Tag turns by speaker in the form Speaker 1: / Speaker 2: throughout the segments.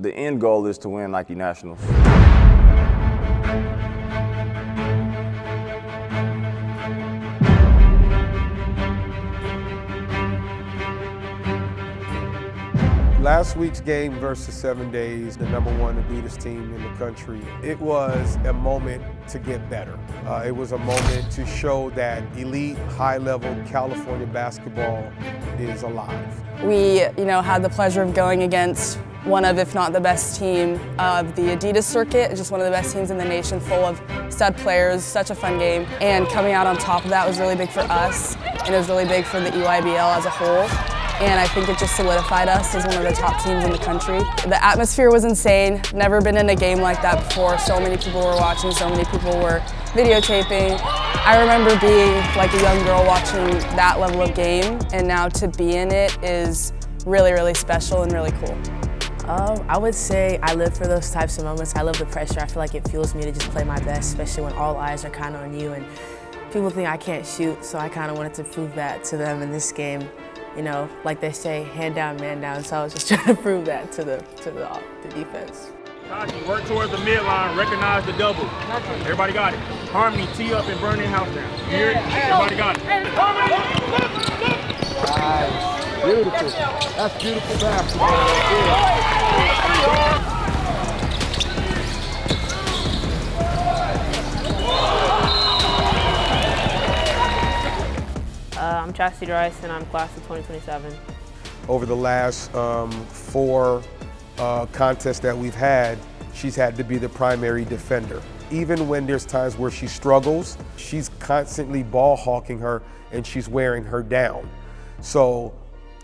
Speaker 1: The end goal is to win Nike Nationals.
Speaker 2: Last week's game versus 7 Days, the #1 Adidas team in the country, it was a moment to get better. It was a moment to show that elite, high-level California basketball is alive.
Speaker 3: We, had the pleasure of going against one of, if not the best team of the Adidas circuit. It's just one of the best teams in the nation, full of stud players, such a fun game. And coming out on top of that was really big for us, and it was really big for the EYBL as a whole. And I think it just solidified us as one of the top teams in the country. The atmosphere was insane. Never been in a game like that before. So many people were watching, so many people were videotaping. I remember being like a young girl watching that level of game, and now to be in it is really, really special and really cool.
Speaker 4: I would say I live for those types of moments. I love the pressure. I feel like it fuels me to just play my best, especially when all eyes are kind of on you and people think I can't shoot, so I kind of wanted to prove that to them in this game. Like they say, hand down, man down. So I was just trying to prove that to the defense.
Speaker 5: Kaji, work towards the midline, recognize the double. Everybody got it. Harmony, tee up and burn their house down. You hear it? Everybody got it.
Speaker 6: Nice. Beautiful. That's beautiful basketball.
Speaker 7: I'm Chastity Rice, and I'm class of 2027.
Speaker 2: Over the last 4 contests that we've had, she's had to be the primary defender. Even when there's times where she struggles, she's constantly ball hawking her and she's wearing her down. So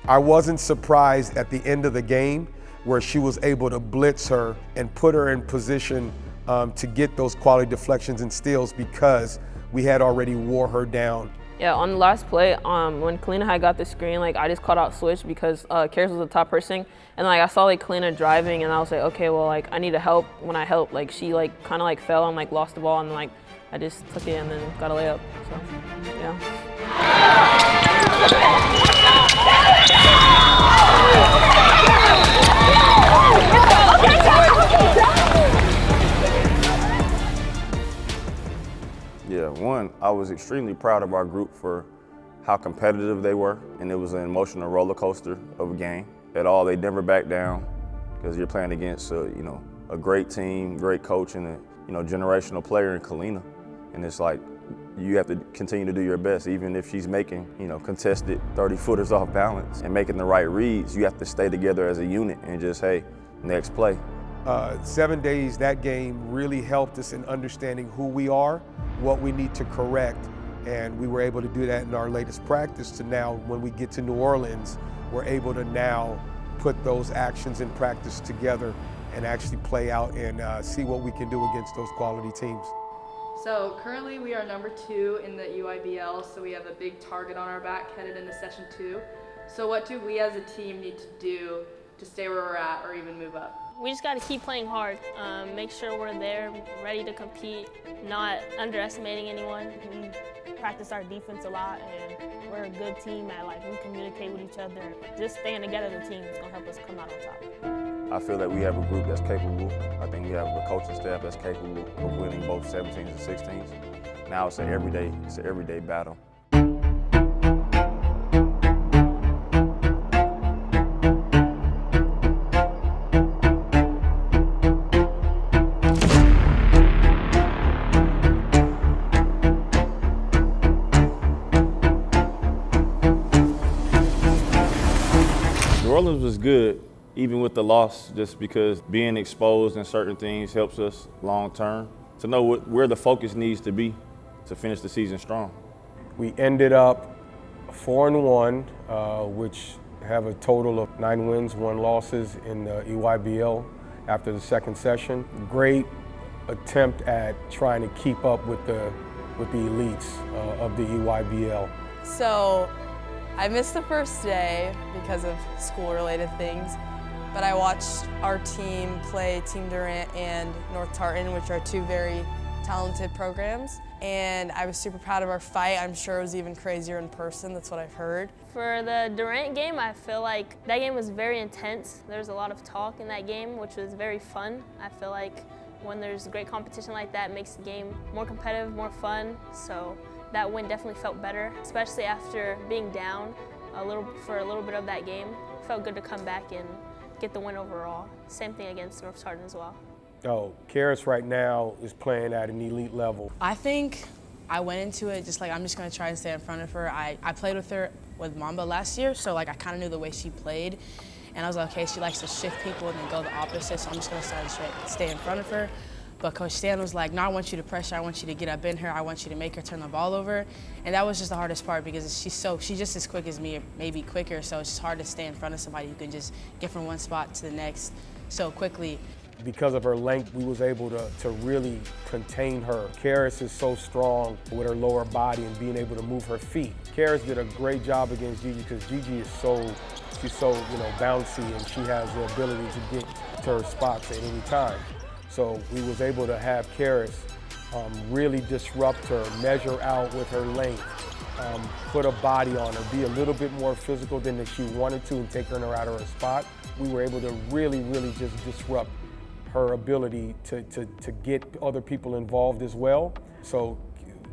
Speaker 2: I wasn't surprised at the end of the game where she was able to blitz her and put her in position to get those quality deflections and steals because we had already wore her down.
Speaker 7: Yeah, on the last play, when Kalina had got the screen, I just called out Swish because Karis was the top person, and I saw Kalina driving, and I was like, okay, well, I need to help. When I helped, she kind of fell and lost the ball, and I just took it and then got a layup. So, yeah.
Speaker 1: Yeah, one, I was extremely proud of our group for how competitive they were, and it was an emotional roller coaster of a game. At all, they never backed down because you're playing against a great team, great coach, and a generational player in Kalina. And it's you have to continue to do your best, even if she's making contested 30-footers off balance and making the right reads. You have to stay together as a unit and just, hey, next play.
Speaker 2: 7 Days, that game really helped us in understanding who we are, what we need to correct, and we were able to do that in our latest practice to now, when we get to New Orleans, we're able to now put those actions in practice together and actually play out and see what we can do against those quality teams.
Speaker 8: So currently we are #2 in the EYBL, so we have a big target on our back headed into session 2. So what do we as a team need to do to stay where we're at or even move up?
Speaker 9: We just got to keep playing hard, make sure we're there, ready to compete, not underestimating anyone. We practice our defense a lot, and we're a good team at we communicate with each other. Just staying together as a team is going to help us come out on top.
Speaker 1: I feel that we have a group that's capable. I think we have a coaching staff that's capable of winning both 17s and 16s. Now it's an everyday battle. New Orleans was good, even with the loss, just because being exposed in certain things helps us long term to know where the focus needs to be to finish the season strong.
Speaker 2: We ended up 4-1, which have a total of 9 wins, 1 losses in the EYBL after the second session. Great attempt at trying to keep up with the elites of the EYBL.
Speaker 3: So I missed the first day because of school-related things, but I watched our team play Team Durant and North Tartan, which are 2 very talented programs. and I was super proud of our fight. I'm sure it was even crazier in person, that's what I've heard.
Speaker 9: For the Durant game, I feel like that game was very intense. There was a lot of talk in that game, which was very fun. I feel like when there's great competition like that, it makes the game more competitive, more fun. So that win definitely felt better, especially after being down for a little bit of that game. It felt good to come back and get the win overall. Same thing against North Hardin as well.
Speaker 2: Oh, Karis right now is playing at an elite level.
Speaker 4: I think I went into it just like I'm just gonna try and stay in front of her. I played with her with Mamba last year, so like I kind of knew the way she played. And I was like, okay, she likes to shift people and then go the opposite, so I'm just gonna stay in front of her. But Coach Stan was like, no, I want you to pressure, I want you to get up in her, I want you to make her turn the ball over. And that was just the hardest part because she's just as quick as me, or maybe quicker, so it's just hard to stay in front of somebody who can just get from one spot to the next so quickly.
Speaker 2: Because of her length, we was able to really contain her. Karis is so strong with her lower body and being able to move her feet. Karis did a great job against Gigi because Gigi is she's so bouncy, and she has the ability to get to her spots at any time. So we was able to have Karis really disrupt her, measure out with her length, put a body on her, be a little bit more physical than she wanted to and take her out of her spot. We were able to really just disrupt her ability to get other people involved as well. So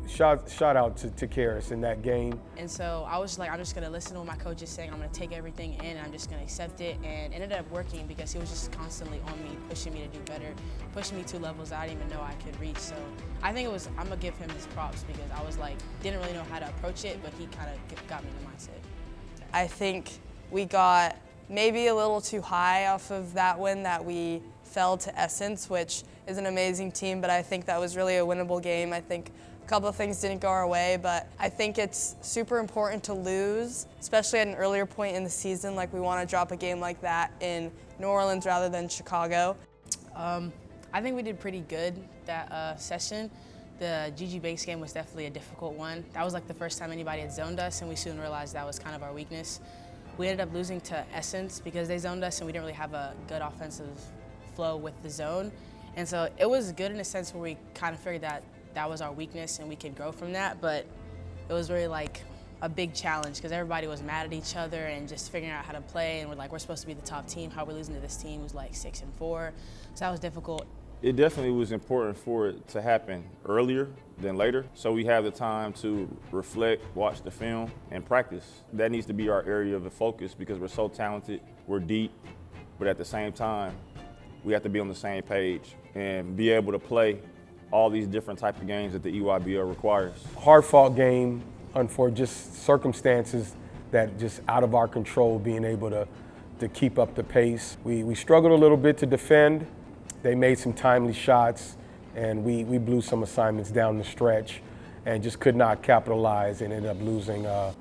Speaker 2: shout out to Karis in that game.
Speaker 4: And so I was like, I'm just gonna listen to what my coach is saying. I'm gonna take everything in and I'm just gonna accept it. And it ended up working because he was just constantly on me, pushing me to do better, pushing me to levels I didn't even know I could reach. So I think I'm gonna give him his props because I was like, didn't really know how to approach it, but he kind of got me in the mindset.
Speaker 3: I think we got maybe a little too high off of that win that we fell to Essence, which is an amazing team, but I think that was really a winnable game. I think a couple of things didn't go our way, but I think it's super important to lose, especially at an earlier point in the season. Like, we want to drop a game like that in New Orleans rather than Chicago.
Speaker 4: I think we did pretty good that session. The Gigi Banks game was definitely a difficult one. That was like the first time anybody had zoned us, and we soon realized that was kind of our weakness. We ended up losing to Essence because they zoned us and we didn't really have a good offensive flow with the zone. And so it was good in a sense where we kind of figured that that was our weakness and we could grow from that, but it was really like a big challenge because everybody was mad at each other and just figuring out how to play, and we're supposed to be the top team. How we're losing to this team who's like 6-4. So that was difficult.
Speaker 1: It definitely was important for it to happen earlier than later, so we have the time to reflect, watch the film, and practice. That needs to be our area of the focus because we're so talented, we're deep, but at the same time, we have to be on the same page and be able to play all these different types of games that the EYBL requires.
Speaker 2: Hard-fought game, for just circumstances that just out of our control, being able to keep up the pace. We struggled a little bit to defend. They made some timely shots, and we blew some assignments down the stretch and just could not capitalize and ended up losing by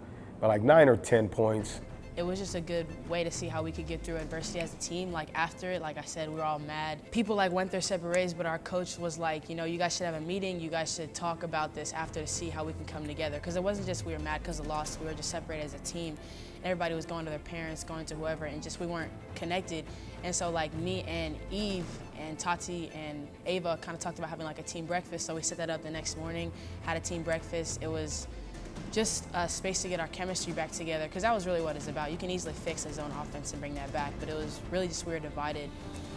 Speaker 2: like 9 or 10 points.
Speaker 4: It was just a good way to see how we could get through adversity as a team. Like after it, like I said, we were all mad. People like went their separate ways, but our coach was like, you guys should have a meeting. You guys should talk about this after to see how we can come together. Because it wasn't just we were mad because of the loss. We were just separated as a team. Everybody was going to their parents, going to whoever, and just we weren't connected. And so like me and Eve and Tati and Ava kind of talked about having like a team breakfast. So we set that up the next morning, had a team breakfast. It was just a space to get our chemistry back together, because that was really what it's about. You can easily fix a zone offense and bring that back, but it was really just we were divided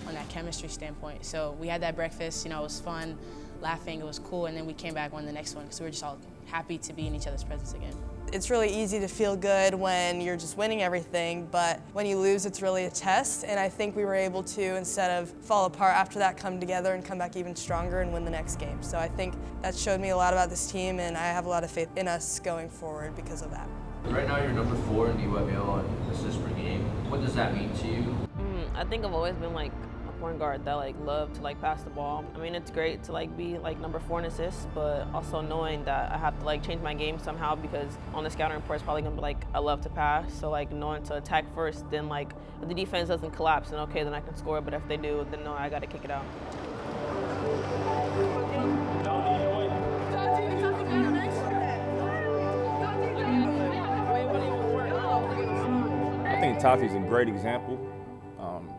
Speaker 4: on that chemistry standpoint. So we had that breakfast, it was fun, laughing, it was cool, and then we came back on the next one because we were just all happy to be in each other's presence again.
Speaker 3: It's really easy to feel good when you're just winning everything, but when you lose, it's really a test, and I think we were able to, instead of fall apart after that, come together and come back even stronger and win the next game. So I think that showed me a lot about this team, and I have a lot of faith in us going forward because of that.
Speaker 10: Right now you're number 4 in the EYBL on assists per game. What does that mean to you?
Speaker 7: I think I've always been like a point guard that love to pass the ball. I mean, it's great to be number 4 in assists, but also knowing that I have to change my game somehow, because on the scouting report it's probably gonna be I love to pass. So knowing to attack first, then if the defense doesn't collapse, then okay, then I can score. But if they do, then no, I gotta kick it out.
Speaker 1: I think Tati's a great example.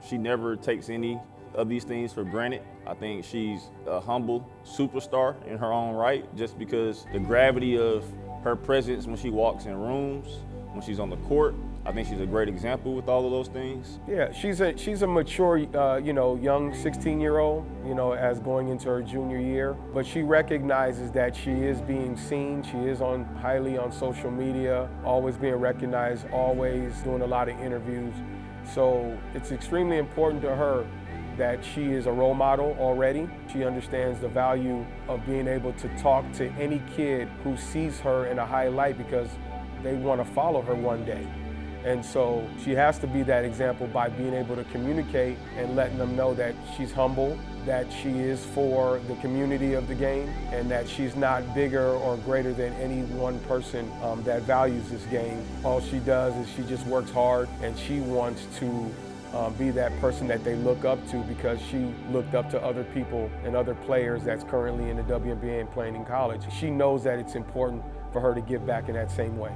Speaker 1: She never takes any of these things for granted. I think she's a humble superstar in her own right, just because the gravity of her presence when she walks in rooms, when she's on the court. I think she's a great example with all of those things.
Speaker 2: Yeah, she's a mature, young 16-year-old, as going into her junior year. But she recognizes that she is being seen. She is highly on social media, always being recognized, always doing a lot of interviews. So it's extremely important to her that she is a role model already. She understands the value of being able to talk to any kid who sees her in a high light because they want to follow her one day. And so she has to be that example by being able to communicate and letting them know that she's humble, that she is for the community of the game, and that she's not bigger or greater than any one person that values this game. All she does is she just works hard, and she wants to be that person that they look up to because she looked up to other people and other players that's currently in the WNBA and playing in college. She knows that it's important for her to give back in that same way.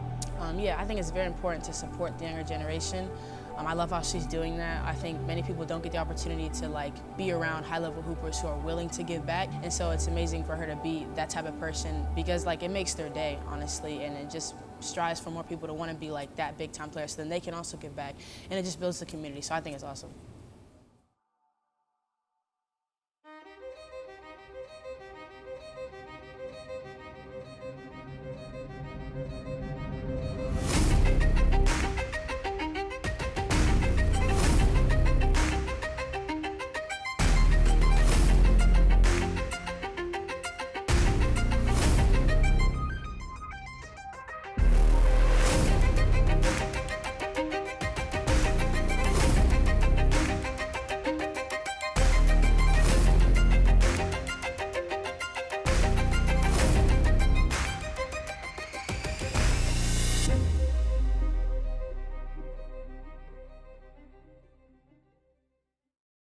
Speaker 4: Yeah, I think it's very important to support the younger generation. I love how she's doing that. I think many people don't get the opportunity to be around high-level hoopers who are willing to give back, and so it's amazing for her to be that type of person because it makes their day, honestly, and it just strives for more people to want to be like that big-time player so then they can also give back, and it just builds the community, so I think it's awesome.